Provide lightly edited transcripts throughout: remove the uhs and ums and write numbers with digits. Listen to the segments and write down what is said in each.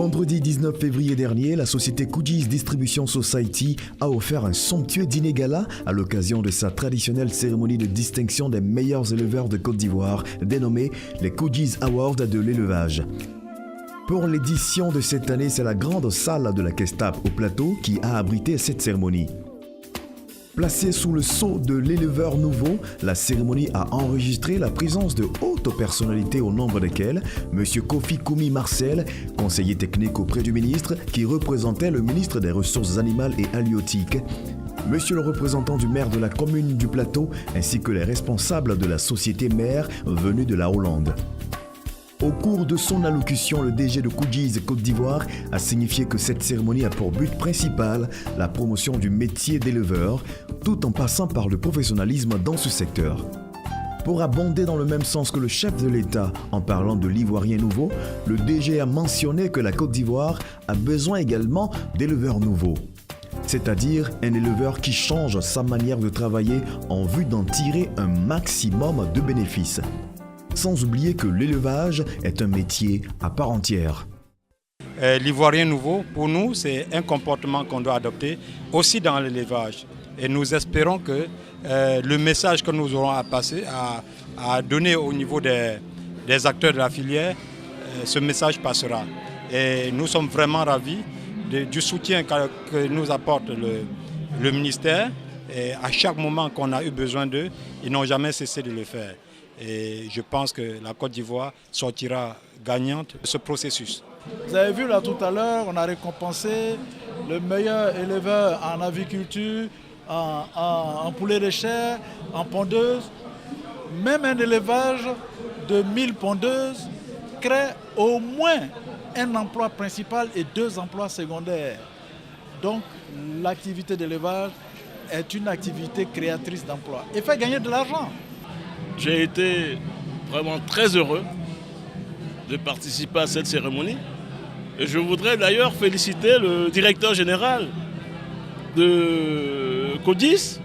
Vendredi 19 février dernier, la société Koudis Distribution Society a offert un somptueux dîner gala à l'occasion de sa traditionnelle cérémonie de distinction des meilleurs éleveurs de Côte d'Ivoire, dénommée les Koudis Awards de l'élevage. Pour l'édition de cette année, c'est la grande salle de la Kestap au plateau qui a abrité cette cérémonie. Placée sous le sceau de l'éleveur nouveau, la cérémonie a enregistré la présence de hautes personnalités au nombre desquelles M. Kofi Koumi Marcel, conseiller technique auprès du ministre, qui représentait le ministre des Ressources animales et halieutiques, Monsieur le représentant du maire de la commune du Plateau, ainsi que les responsables de la société mère venus de la Hollande. Au cours de son allocution, le DG de Koudis Côte d'Ivoire a signifié que cette cérémonie a pour but principal la promotion du métier d'éleveur, tout en passant par le professionnalisme dans ce secteur. Pour abonder dans le même sens que le chef de l'État en parlant de l'Ivoirien nouveau, le DG a mentionné que la Côte d'Ivoire a besoin également d'éleveurs nouveaux. C'est-à-dire un éleveur qui change sa manière de travailler en vue d'en tirer un maximum de bénéfices. Sans oublier que l'élevage est un métier à part entière. L'Ivoirien nouveau, pour nous, c'est un comportement qu'on doit adopter aussi dans l'élevage. Et nous espérons que le message que nous aurons à passer, à donner au niveau des acteurs de la filière, ce message passera. Et nous sommes vraiment ravis du soutien que nous apporte le ministère. Et à chaque moment qu'on a eu besoin d'eux, ils n'ont jamais cessé de le faire. Et je pense que la Côte d'Ivoire sortira gagnante de ce processus. Vous avez vu là tout à l'heure, on a récompensé le meilleur éleveur en aviculture, en poulet de chair, en pondeuse. Même un élevage de 1000 pondeuses crée au moins un emploi principal et 2 emplois secondaires. Donc l'activité d'élevage est une activité créatrice d'emplois et fait gagner de l'argent. J'ai été vraiment très heureux de participer à cette cérémonie. Et je voudrais d'ailleurs féliciter le directeur général de Koudis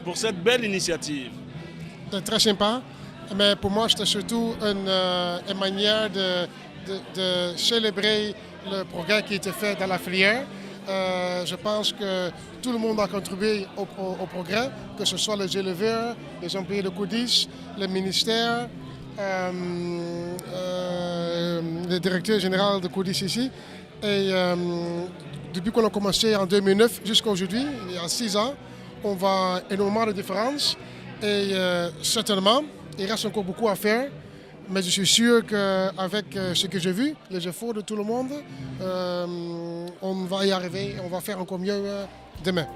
pour cette belle initiative. C'est très sympa, mais pour moi c'était surtout une manière de célébrer le progrès qui a été fait dans la filière. Je pense que tout le monde a contribué au progrès, que ce soit les éleveurs, les employés de Koudis, le ministère, le directeur général de Koudis ici. Et depuis qu'on a commencé en 2009 jusqu'à aujourd'hui, il y a 6 ans, on voit énormément de différences. Et certainement, il reste encore beaucoup à faire. Mais je suis sûr qu'avec ce que j'ai vu, les efforts de tout le monde, on va y arriver, on va faire encore mieux demain.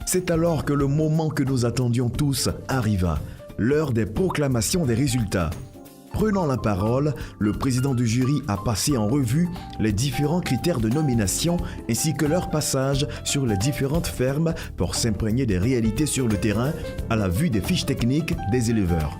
C'est alors que le moment que nous attendions tous arriva, l'heure des proclamations des résultats. Prenant la parole, le président du jury a passé en revue les différents critères de nomination ainsi que leur passage sur les différentes fermes pour s'imprégner des réalités sur le terrain à la vue des fiches techniques des éleveurs.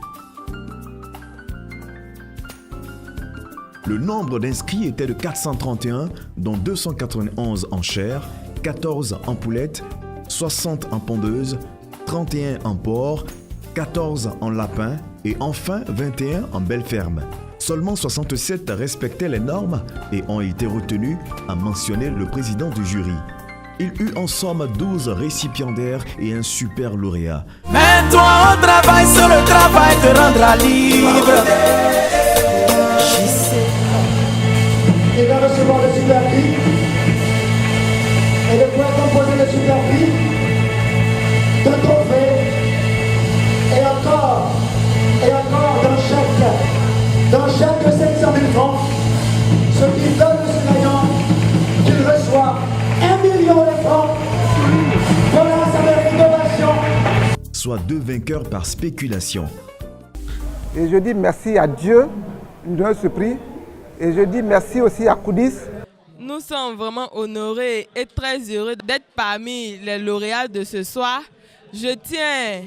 Le nombre d'inscrits était de 431, dont 291 en chair, 14 en poulette, 60 en pondeuse, 31 en porc, 14 en lapin et enfin 21 en belle ferme. Seulement 67 respectaient les normes et ont été retenus, a mentionné le président du jury. Il eut en somme 12 récipiendaires et un super lauréat. Mets-toi au travail, sur le travail te rendra libre. Il va recevoir le super prix et de pouvoir composer le super prix de trophée et encore dans chaque 500 000 francs, ce qui donne ce gagnant qu'il reçoit 1 million de francs. Voilà sa rénovation. Soit 2 vainqueurs par spéculation. Et je dis merci à Dieu de ce prix. Et je dis merci aussi à Koudis. Nous sommes vraiment honorés et très heureux d'être parmi les lauréats de ce soir. Je tiens,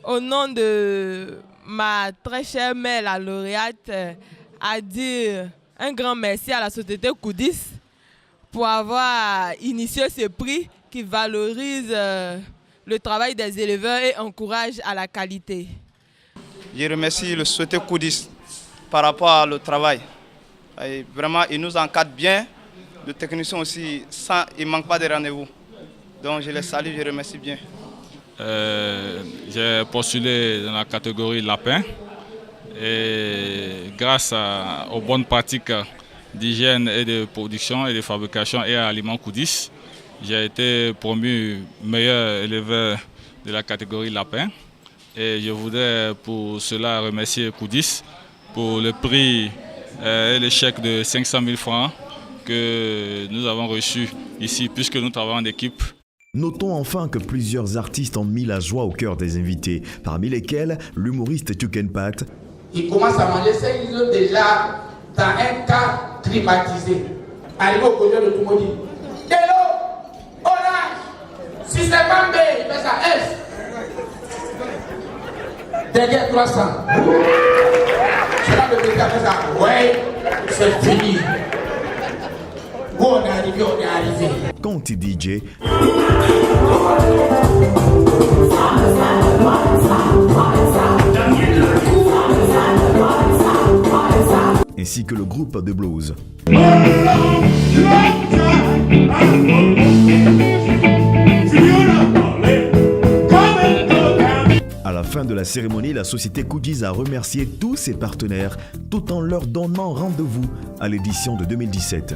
au nom de ma très chère mère, la lauréate, à dire un grand merci à la société Koudis pour avoir initié ce prix qui valorise le travail des éleveurs et encourage à la qualité. Je remercie le société Koudis par rapport au travail. Et vraiment, il nous encadre bien de techniciens aussi, il ne manque pas de rendez-vous. Donc je les salue, je les remercie bien. J'ai postulé dans la catégorie lapin et grâce aux bonnes pratiques d'hygiène et de production et de fabrication et à Aliments Koudis, j'ai été promu meilleur éleveur de la catégorie lapin. Et je voudrais pour cela remercier Koudis pour le prix et le chèque de 500 000 francs que nous avons reçu ici puisque nous travaillons en équipe. Notons enfin que plusieurs artistes ont mis la joie au cœur des invités, parmi lesquels l'humoriste Tukenpat. Il commence à manger ses îlots déjà dans un cas climatisé. Arrivé au côté de tout le monde dit Hello, orange, si c'est pas B, il fait ça S. Derrière 300. C'est là que le président fait ça. Ouais, c'est fini. Où on est arrivé, on est arrivé. Conti DJ. Ainsi que le groupe de blues. À la fin de la cérémonie, la société Koudis a remercié tous ses partenaires tout en leur donnant rendez-vous à l'édition de 2017.